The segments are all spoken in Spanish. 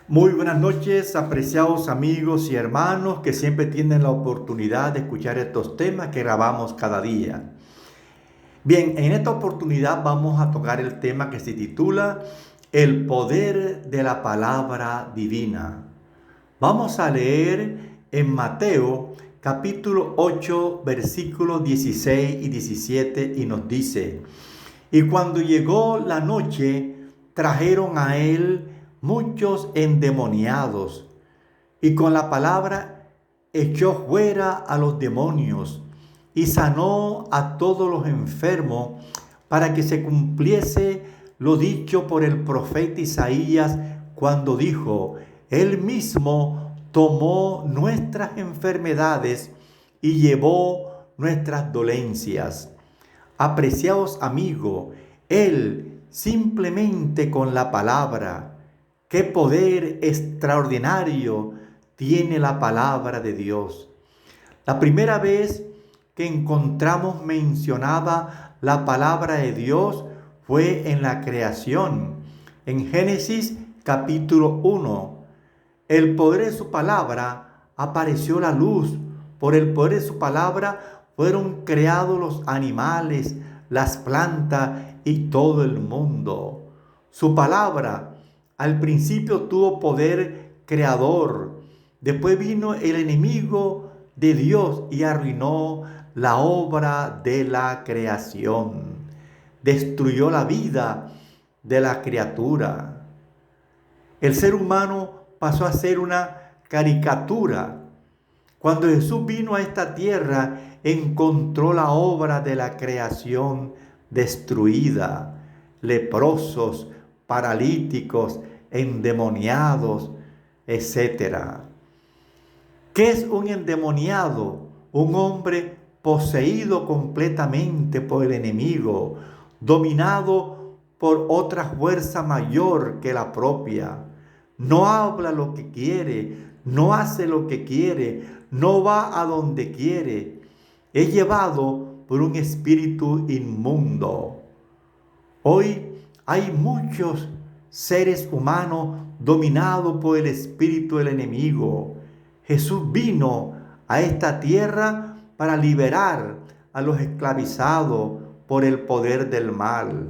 Muy buenas noches, apreciados amigos y hermanos que siempre tienen la oportunidad de escuchar estos temas que grabamos cada día. Bien, en esta oportunidad vamos a tocar el tema que se titula El poder de la palabra divina. Vamos a leer en Mateo capítulo 8 versículos 16 y 17 y nos dice: Y cuando llegó la noche, trajeron a él muchos endemoniados, y con la palabra echó fuera a los demonios, y sanó a todos los enfermos, para que se cumpliese lo dicho por el profeta Isaías, cuando dijo: Él mismo tomó nuestras enfermedades y llevó nuestras dolencias. Apreciados amigos, Él simplemente con la palabra, qué poder extraordinario tiene la palabra de Dios. La primera vez que encontramos mencionada la palabra de Dios fue en la creación, en Génesis capítulo 1. El poder de su palabra apareció la luz. Por el poder de su palabra fueron creados los animales, las plantas y todo el mundo. Su palabra al principio tuvo poder creador. Después vino el enemigo de Dios y arruinó la obra de la creación. Destruyó la vida de la criatura. El ser humano pasó a ser una caricatura. Cuando Jesús vino a esta tierra, encontró la obra de la creación destruida. Leprosos, paralíticos, endemoniados, etcétera. ¿Qué es un endemoniado? Un hombre poseído completamente por el enemigo, dominado por otra fuerza mayor que la propia. No habla lo que quiere, no hace lo que quiere, no va a donde quiere. Es llevado por un espíritu inmundo. Hoy hay muchos seres humanos dominados por el espíritu del enemigo. Jesús vino a esta tierra para liberar a los esclavizados por el poder del mal.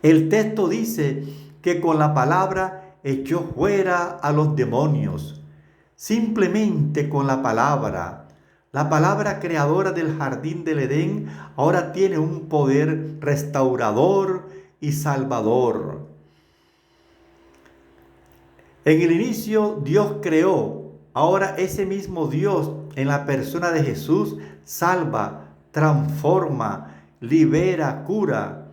El texto dice que con la palabra echó fuera a los demonios. Simplemente con la palabra creadora del jardín del Edén, ahora tiene un poder restaurador y salvador. En el inicio Dios creó, ahora ese mismo Dios en la persona de Jesús salva, transforma, libera, cura.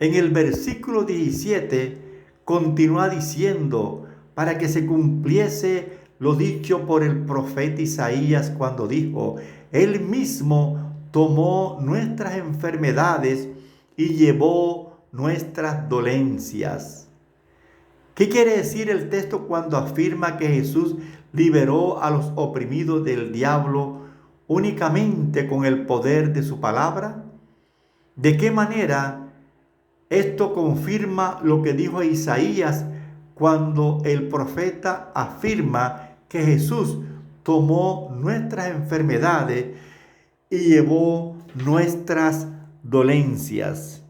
En el versículo 17 continúa diciendo: para que se cumpliese lo dicho por el profeta Isaías cuando dijo: Él mismo tomó nuestras enfermedades y llevó nuestras dolencias. ¿Qué quiere decir el texto cuando afirma que Jesús liberó a los oprimidos del diablo únicamente con el poder de su palabra? ¿De qué manera esto confirma lo que dijo Isaías cuando el profeta afirma que Jesús tomó nuestras enfermedades y llevó nuestras dolencias?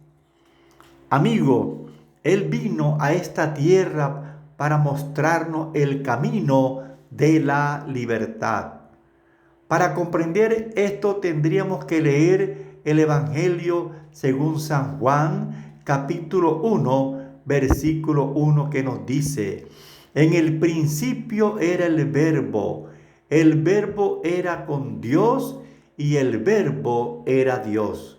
Amigo, Él vino a esta tierra para mostrarnos el camino de la libertad. Para comprender esto tendríamos que leer el Evangelio según San Juan, capítulo 1, versículo 1, que nos dice: En el principio era el Verbo era con Dios y el Verbo era Dios.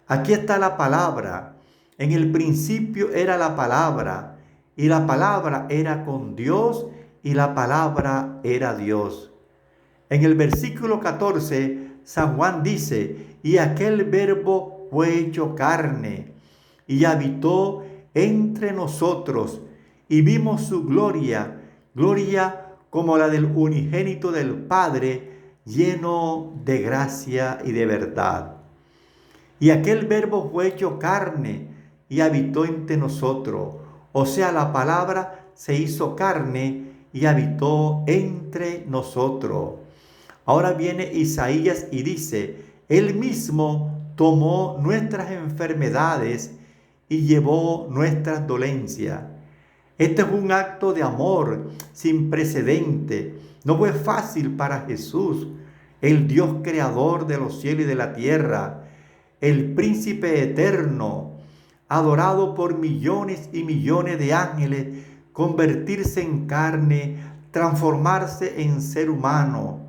Aquí está la palabra. En el principio era la palabra, y la palabra era con Dios, y la palabra era Dios. En el versículo 14, San Juan dice: y aquel Verbo fue hecho carne, y habitó entre nosotros, y vimos su gloria, gloria como la del unigénito del Padre, lleno de gracia y de verdad. Y aquel Verbo fue hecho carne y habitó entre nosotros. O sea, la palabra se hizo carne y habitó entre nosotros. Ahora viene Isaías y dice, Él mismo tomó nuestras enfermedades y llevó nuestras dolencias. Este es un acto de amor sin precedente. No fue fácil para Jesús, el Dios creador de los cielos y de la tierra, el príncipe eterno, adorado por millones y millones de ángeles, convertirse en carne, transformarse en ser humano.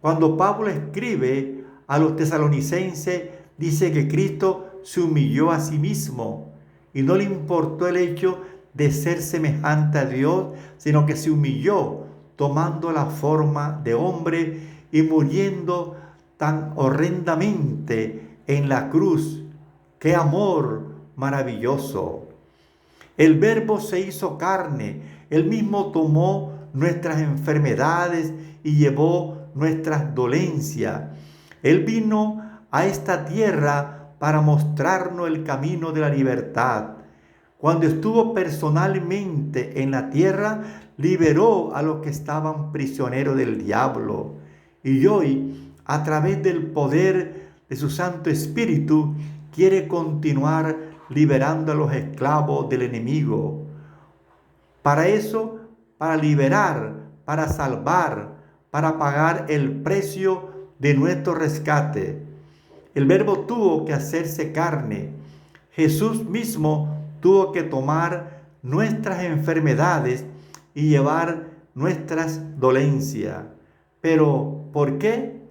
Cuando Pablo escribe a los tesalonicenses, dice que Cristo se humilló a sí mismo y no le importó el hecho de ser semejante a Dios, sino que se humilló tomando la forma de hombre y muriendo tan horrendamente en la cruz. ¡Qué amor maravilloso! El Verbo se hizo carne, Él mismo tomó nuestras enfermedades y llevó nuestras dolencias. Él vino a esta tierra para mostrarnos el camino de la libertad. Cuando estuvo personalmente en la tierra, liberó a los que estaban prisioneros del diablo. Y hoy, a través del poder de su Santo Espíritu, quiere continuar liberando a los esclavos del enemigo. Para eso, para liberar, para salvar, para pagar el precio de nuestro rescate. El Verbo tuvo que hacerse carne. Jesús mismo tuvo que tomar nuestras enfermedades y llevar nuestras dolencias. Pero, ¿por qué?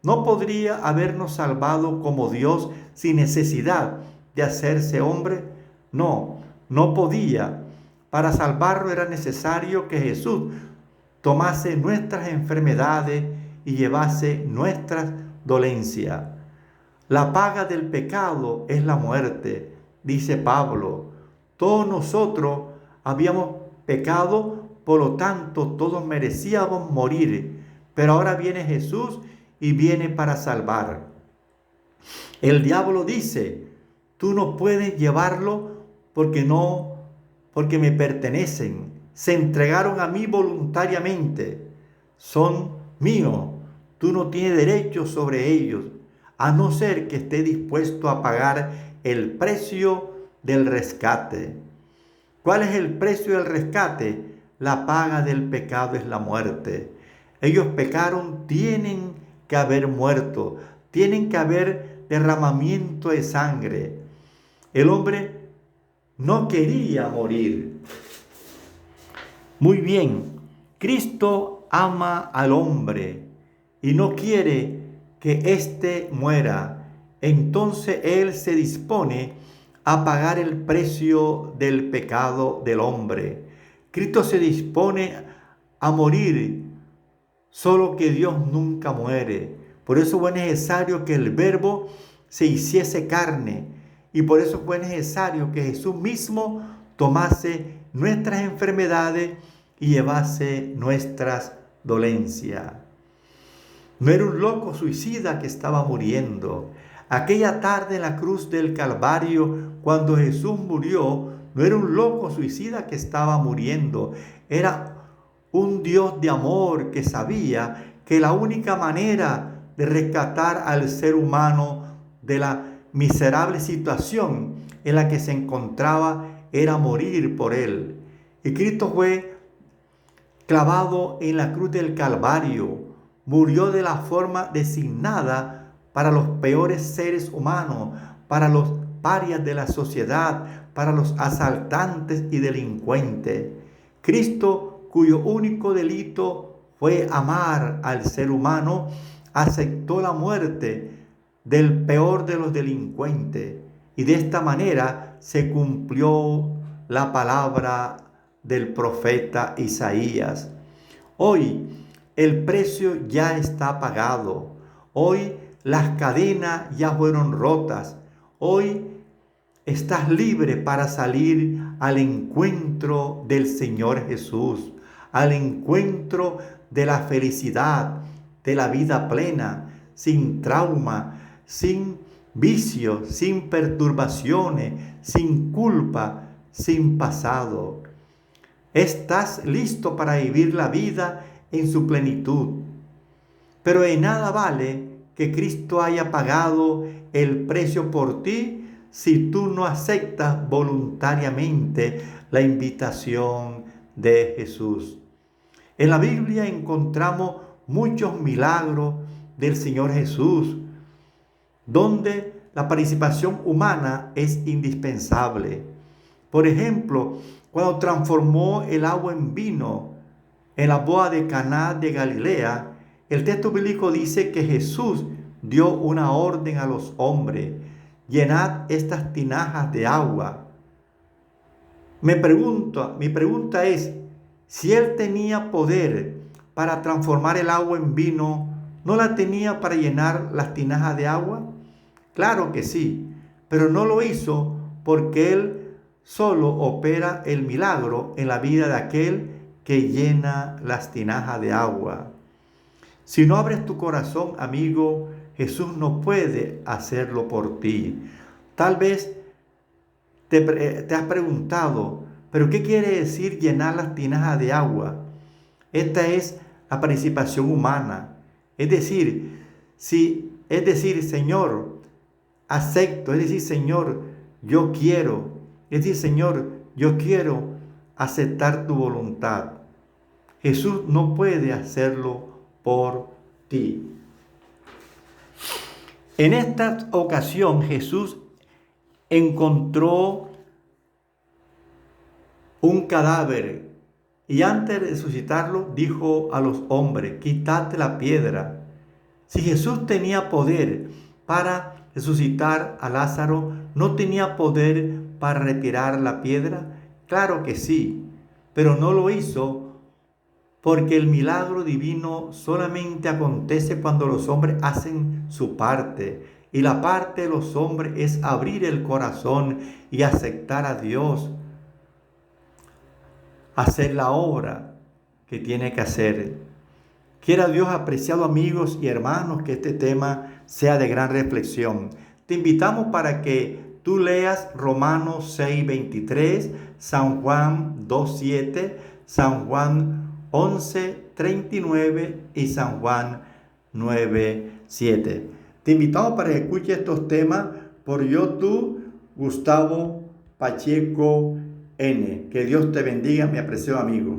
¿No podría habernos salvado como Dios sin necesidad de hacerse hombre? No, no podía. Para salvarlo era necesario que Jesús tomase nuestras enfermedades y llevase nuestras dolencias. La paga del pecado es la muerte, dice Pablo. Todos nosotros habíamos pecado, por lo tanto todos merecíamos morir. Pero ahora viene Jesús y viene para salvar. El diablo dice, tú no puedes llevarlo porque me pertenecen. Se entregaron a mí voluntariamente. Son míos. Tú no tienes derecho sobre ellos, a no ser que esté dispuesto a pagar el precio del rescate. ¿Cuál es el precio del rescate? La paga del pecado es la muerte. Ellos pecaron, tienen que haber muerto, tienen que haber derramamiento de sangre. El hombre no quería morir. Muy bien, Cristo ama al hombre y no quiere que éste muera. Entonces Él se dispone a pagar el precio del pecado del hombre. Cristo se dispone a morir, solo que Dios nunca muere. Por eso fue necesario que el Verbo se hiciese carne y por eso fue necesario que Jesús mismo tomase nuestras enfermedades y llevase nuestras dolencias. No era un loco suicida que estaba muriendo. Aquella tarde en la cruz del Calvario, cuando Jesús murió, no era un loco suicida que estaba muriendo. Era un Dios de amor que sabía que la única manera de rescatar al ser humano de la miserable situación en la que se encontraba era morir por él. Y Cristo fue clavado en la cruz del Calvario. Murió de la forma designada para los peores seres humanos, para los parias de la sociedad, para los asaltantes y delincuentes. Cristo, cuyo único delito fue amar al ser humano, aceptó la muerte del peor de los delincuentes. Y de esta manera se cumplió la palabra del profeta Isaías. Hoy el precio ya está pagado. Hoy las cadenas ya fueron rotas. Hoy estás libre para salir al encuentro del Señor Jesús, al encuentro de la felicidad, de la vida plena, sin trauma, sin vicio, sin perturbaciones, sin culpa, sin pasado. Estás listo para vivir la vida en su plenitud. Pero de nada vale que Cristo haya pagado el precio por ti si tú no aceptas voluntariamente la invitación de Jesús. En la Biblia encontramos muchos milagros del Señor Jesús, donde la participación humana es indispensable. Por ejemplo, cuando transformó el agua en vino en la boda de Caná de Galilea, el texto bíblico dice que Jesús dio una orden a los hombres: llenad estas tinajas de agua. Mi pregunta es, si él tenía poder para transformar el agua en vino, ¿no la tenía para llenar las tinajas de agua? Claro que sí, pero no lo hizo porque él solo opera el milagro en la vida de aquel que llena las tinajas de agua. Si no abres tu corazón, amigo, Jesús no puede hacerlo por ti. Tal vez te has preguntado, ¿pero qué quiere decir llenar las tinajas de agua? Esta es la participación humana. Es decir, Señor, acepto. Es decir, Señor, yo quiero. Es decir, Señor, yo quiero aceptar tu voluntad. Jesús no puede hacerlo por ti. En esta ocasión Jesús encontró un cadáver y antes de resucitarlo dijo a los hombres: quitad la piedra. Si Jesús tenía poder para resucitar a Lázaro, ¿no tenía poder para retirar la piedra? Claro que sí, pero no lo hizo porque el milagro divino solamente acontece cuando los hombres hacen su parte. Y la parte de los hombres es abrir el corazón y aceptar a Dios, hacer la obra que tiene que hacer. Quiera Dios, apreciados amigos y hermanos, que este tema sea de gran reflexión. Te invitamos para que tú leas Romanos 6:23, San Juan 2:7, San Juan 11:39 y San Juan 9:7. Te invitamos para que escuches estos temas por YouTube, Gustavo Pacheco N. Que Dios te bendiga, mi apreciado amigo.